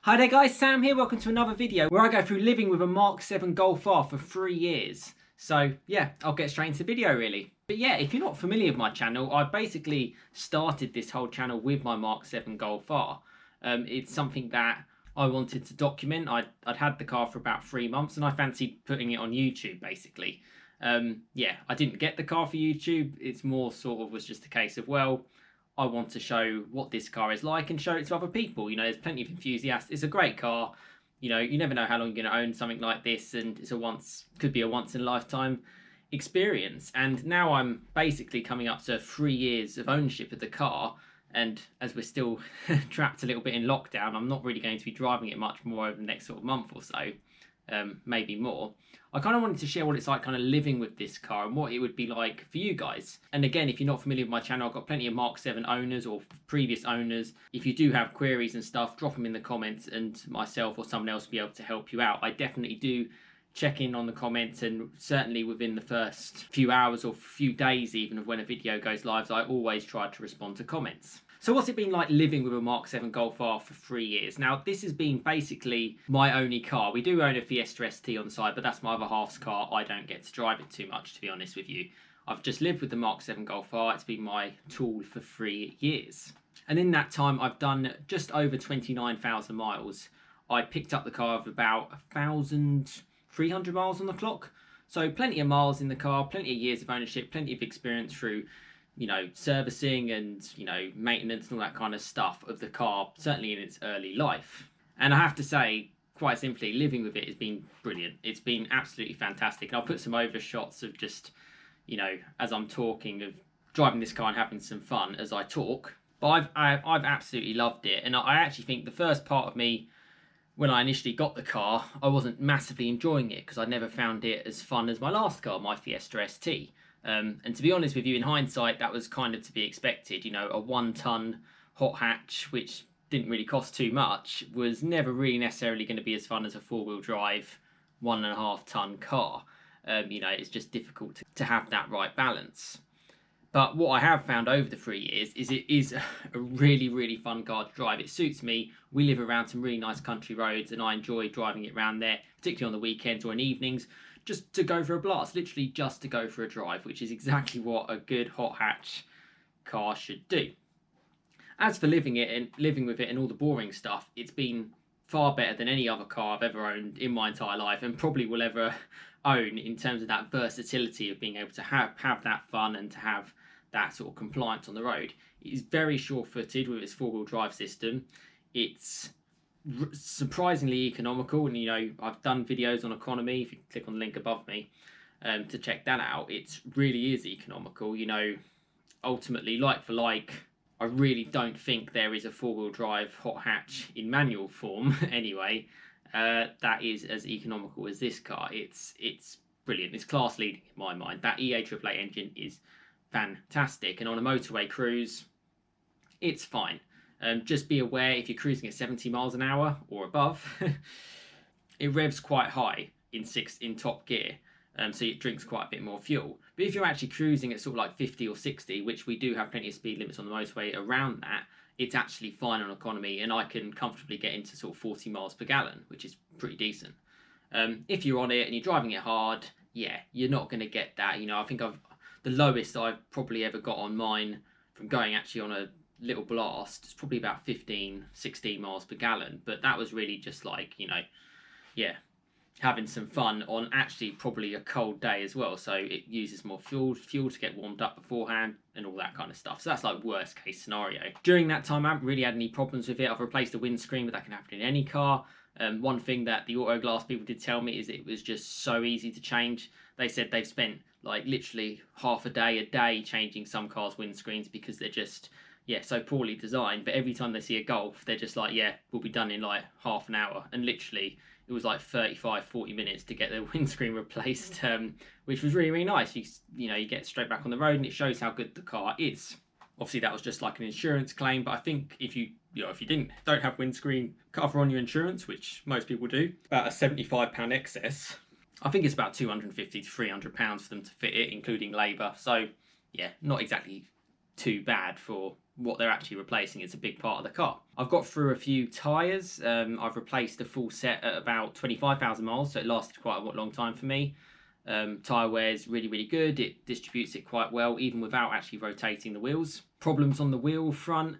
Hi there guys, Sam here, welcome to another video where I go through living with a Mark 7 Golf R for 3 years. So yeah, I'll get straight into the video really. But yeah, if you're not familiar with my channel, I basically started this whole channel with my Mark 7 Golf R. It's something that I wanted to document. I'd had the car for about 3 months and I fancied putting it on YouTube basically. Yeah, I didn't get the car for YouTube, it's more sort of was just a case of, well, I want to show what this car is like and show it to other people. You know, there's plenty of enthusiasts. It's a great car. You know, you never know how long you're going to own something like this, and it's could be a once in a lifetime experience. And now I'm basically coming up to 3 years of ownership of the car. And as we're still trapped a little bit in lockdown, I'm not really going to be driving it much more over the next sort of month or so, maybe more. I kind of wanted to share what it's like kind of living with this car and what it would be like for you guys. And again, if you're not familiar with my channel, I've got plenty of Mark 7 owners or previous owners. If you do have queries and stuff, drop them in the comments and myself or someone else will be able to help you out. I definitely do check in on the comments, and certainly within the first few hours or few days even of when a video goes live, I always try to respond to comments. So what's it been like living with a Mark 7 Golf R for 3 years? Now, this has been basically my only car. We do own a Fiesta ST on the side, but that's my other half's car. I don't get to drive it too much, to be honest with you. I've just lived with the Mark 7 Golf R. It's been my tool for 3 years. And in that time, I've done just over 29,000 miles. I picked up the car with about 1,300 miles on the clock. So plenty of miles in the car, plenty of years of ownership, plenty of experience through, you know, servicing and, you know, maintenance and all that kind of stuff of the car, certainly in its early life. And I have to say, quite simply, living with it has been brilliant. It's been absolutely fantastic. And I'll put some over shots of just, you know, as I'm talking, of driving this car and having some fun as I talk. But I've absolutely loved it. And I actually think the first part of me, when I initially got the car, I wasn't massively enjoying it because I never found it as fun as my last car, my Fiesta ST. And to be honest with you, in hindsight, that was kind of to be expected. You know, a 1-ton hot hatch, which didn't really cost too much, was never really necessarily going to be as fun as a 4-wheel drive 1.5-ton car. You know, it's just difficult to have that right balance. But what I have found over the 3 years is it is a really, really fun car to drive. It suits me. We live around some really nice country roads and I enjoy driving it around there, particularly on the weekends or in evenings, just to go for a blast, literally just to go for a drive, which is exactly what a good hot hatch car should do. As for living with it and all the boring stuff, it's been far better than any other car I've ever owned in my entire life and probably will ever own, in terms of that versatility of being able to have that fun and to have that sort of compliance on the road. It is very sure-footed with its 4-wheel drive system. It's surprisingly economical, and you know, I've done videos on economy. If you click on the link above me to check that out, it really is economical. You know, ultimately, like for like, I really don't think there is a 4-wheel drive hot hatch in manual form anyway that is as economical as this car. It's brilliant. It's class leading in my mind. That EA888 engine is fantastic, and on a motorway cruise, it's fine. Just be aware, if you're cruising at 70 miles an hour or above, it revs quite high in top gear, so it drinks quite a bit more fuel. But if you're actually cruising at sort of like 50 or 60, which we do have plenty of speed limits on the motorway around that, it's actually fine on economy, and I can comfortably get into sort of 40 miles per gallon, which is pretty decent. If you're on it and you're driving it hard, yeah, you're not going to get that. You know, I think the lowest I've probably ever got on mine from going actually on a little blast, it's probably about 15, 16 miles per gallon. But that was really just like, you know, yeah, having some fun on actually probably a cold day as well. So it uses more fuel to get warmed up beforehand and all that kind of stuff. So that's like worst case scenario. During that time, I haven't really had any problems with it. I've replaced the windscreen, but that can happen in any car. One thing that the auto glass people did tell me is it was just so easy to change. They said they've spent like literally half a day changing some cars' windscreens because they're just, yeah, so poorly designed. But every time they see a Golf, they're just like, yeah, we'll be done in like half an hour. And literally it was like 35-40 minutes to get their windscreen replaced, which was really, really nice. You know, you get straight back on the road and it shows how good the car is. Obviously that was just like an insurance claim, but I think if you don't have windscreen cover on your insurance, which most people do, about a £75 excess, I think it's about £250 to £300 for them to fit it, including labour. So yeah, not exactly too bad for what they're actually replacing is a big part of the car. I've got through a few tyres. I've replaced the full set at about 25,000 miles, so it lasted quite a long time for me. Tyre wear is really, really good. It distributes it quite well, even without actually rotating the wheels. Problems on the wheel front.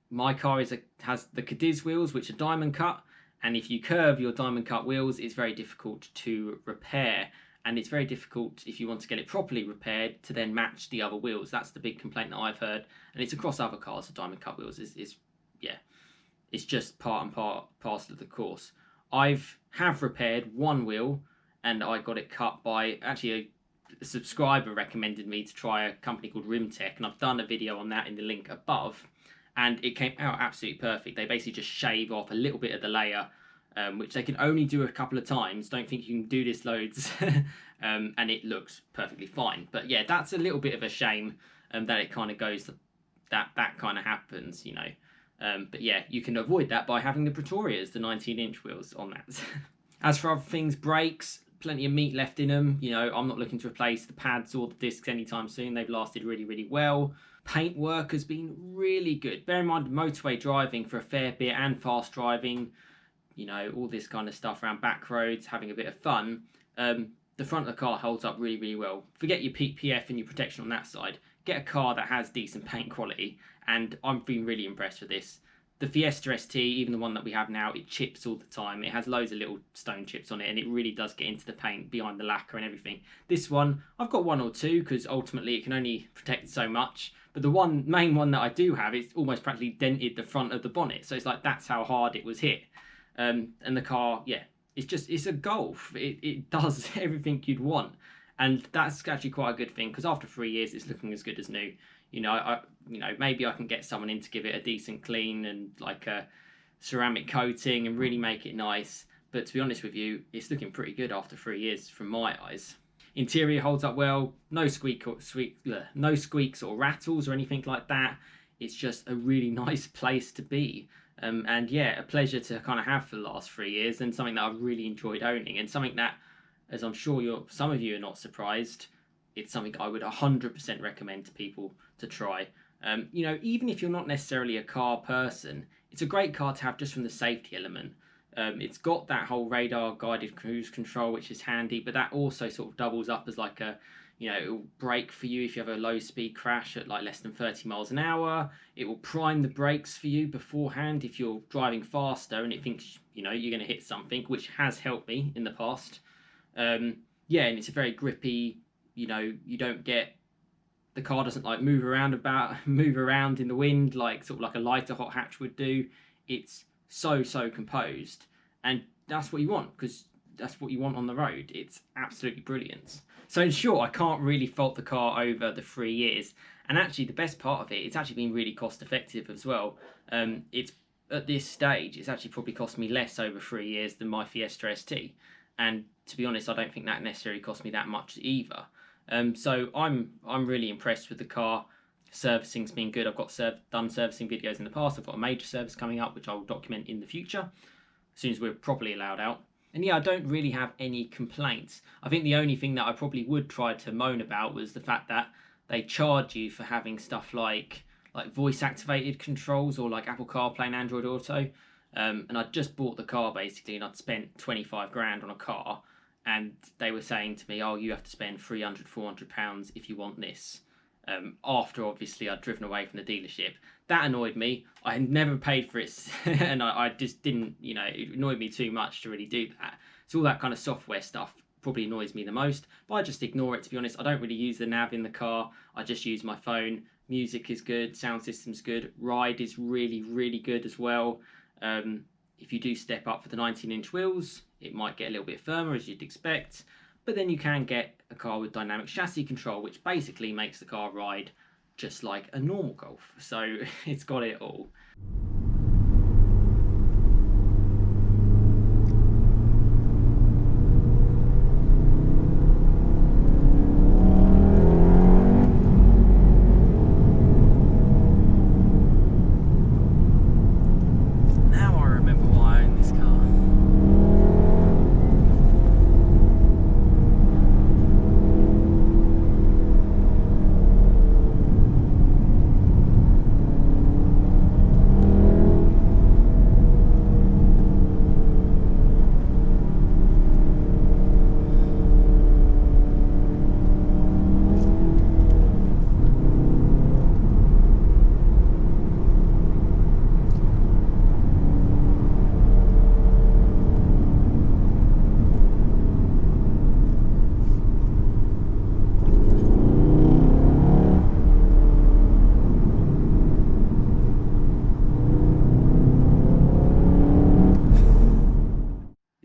My car has the Cadiz wheels, which are diamond cut, and if you curve your diamond cut wheels, it's very difficult to repair. And it's very difficult, if you want to get it properly repaired, to then match the other wheels. That's the big complaint that I've heard, and it's across other cars. The diamond cut wheels is it's just part and parcel of the course. Have repaired one wheel, and I got it cut by actually a subscriber recommended me to try a company called Rimtech, and I've done a video on that in the link above, and it came out absolutely perfect. They basically just shave off a little bit of the layer, which they can only do a couple of times. Don't think you can do this loads. And it looks perfectly fine. But yeah, that's a little bit of a shame that it kind of goes, that kind of happens, you know. But yeah, you can avoid that by having the Pretorias, the 19-inch wheels on that. As for other things, brakes, plenty of meat left in them. You know, I'm not looking to replace the pads or the discs anytime soon. They've lasted really, really well. Paint work has been really good. Bear in mind, motorway driving for a fair bit and fast driving, you know, all this kind of stuff around back roads, having a bit of fun. The front of the car holds up really, really well. Forget your PPF and your protection on that side. Get a car that has decent paint quality, and I've been really impressed with this. The Fiesta ST, even the one that we have now, it chips all the time. It has loads of little stone chips on it, and it really does get into the paint behind the lacquer and everything. This one, I've got one or two, because ultimately it can only protect so much. But the main one that I do have, it's almost practically dented the front of the bonnet. So it's like, that's how hard it was hit. And the car, yeah, it's a Golf. It does everything you'd want, and that's actually quite a good thing, because after 3 years it's looking as good as new. You know, maybe I can get someone in to give it a decent clean and like a ceramic coating and really make it nice. But to be honest with you, it's looking pretty good after 3 years from my eyes. Interior holds up well. No squeaks or rattles or anything like that. It's just a really nice place to be. And yeah, a pleasure to kind of have for the last 3 years, and something that I've really enjoyed owning, and something that, as I'm sure some of you are not surprised, it's something I would 100% recommend to people to try. You know, even if you're not necessarily a car person, it's a great car to have just from the safety element. It's got that whole radar guided cruise control, which is handy, but that also sort of doubles up as like a, you know, it will brake for you if you have a low speed crash at like less than 30 miles an hour. It will prime the brakes for you beforehand if you're driving faster and it thinks, you know, you're going to hit something, which has helped me in the past. Yeah, and it's a very grippy, you know, you don't get, the car doesn't like move around in the wind like sort of like a lighter hot hatch would do. It's so composed, and that's what you want, because that's what you want on the road. It's absolutely brilliant. So in short, I can't really fault the car over the 3 years. And actually, the best part of it, it's actually been really cost effective as well. It's at this stage, it's actually probably cost me less over 3 years than my Fiesta ST. And to be honest, I don't think that necessarily cost me that much either. So I'm really impressed with the car. Servicing's been good. I've got done servicing videos in the past. I've got a major service coming up, which I will document in the future, as soon as we're properly allowed out. And yeah, I don't really have any complaints. I think the only thing that I probably would try to moan about was the fact that they charge you for having stuff like voice activated controls, or like Apple CarPlay and Android Auto. And I'd just bought the car basically, and I'd spent 25 grand on a car, and they were saying to me, oh, you have to spend £300-400 if you want this. After obviously I'd driven away from the dealership. That annoyed me. I had never paid for it, and I just didn't, you know, it annoyed me too much to really do that. So all that kind of software stuff probably annoys me the most, but I just ignore it, to be honest. I don't really use the nav in the car. I just use my phone. Music is good, sound system's good, ride is really good as well. If you do step up for the 19-inch wheels, it might get a little bit firmer, as you'd expect. But then you can get a car with dynamic chassis control, which basically makes the car ride just like a normal Golf. So it's got it all.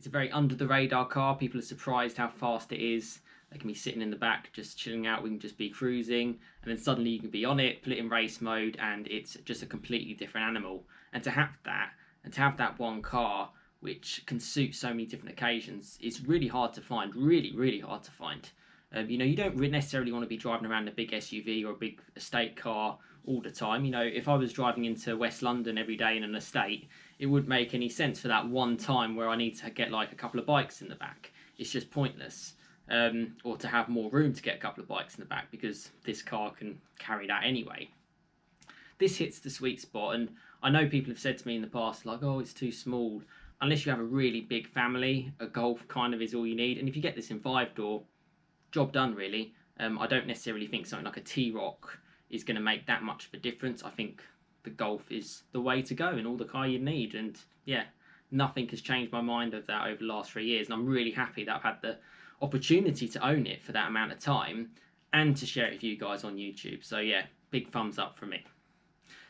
a very under the radar car. People are surprised how fast it is. They can be sitting in the back just chilling out, we can just be cruising, and then suddenly you can be on it, put it in race mode, and it's just a completely different animal. And to have that one car which can suit so many different occasions, it's really hard to find, really hard to find. You know, you don't necessarily want to be driving around a big SUV or a big estate car all the time. You know, if I was driving into West London every day in an estate, it wouldn't make any sense for that one time where I need to get like a couple of bikes in the back. It's just pointless. Or to have more room to get a couple of bikes in the back, because this car can carry that anyway. This hits the sweet spot, and I know people have said to me in the past, like, oh, it's too small. Unless you have a really big family, a Golf kind of is all you need. And if you get this in 5-door, job done, really. I don't necessarily think something like a T-Roc is going to make that much of a difference. I think the Golf is the way to go and all the car you need. And yeah, nothing has changed my mind of that over the last 3 years. And I'm really happy that I've had the opportunity to own it for that amount of time and to share it with you guys on YouTube. So yeah, big thumbs up from me.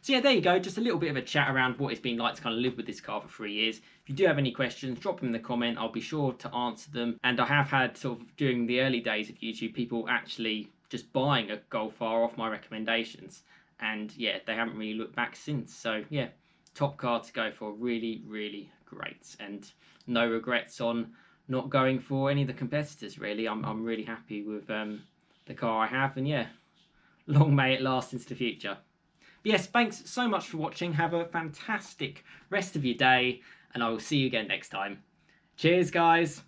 So yeah, there you go, just a little bit of a chat around what it's been like to kind of live with this car for 3 years. If you do have any questions, drop them in the comment, I'll be sure to answer them. And I have had, sort of during the early days of YouTube, people actually just buying a Golf R off my recommendations. And yeah, they haven't really looked back since. So yeah, top car to go for, really great. And no regrets on not going for any of the competitors, really. I'm really happy with the car I have. And yeah, long may it last into the future. But yes, thanks so much for watching. Have a fantastic rest of your day, and I will see you again next time. Cheers, guys.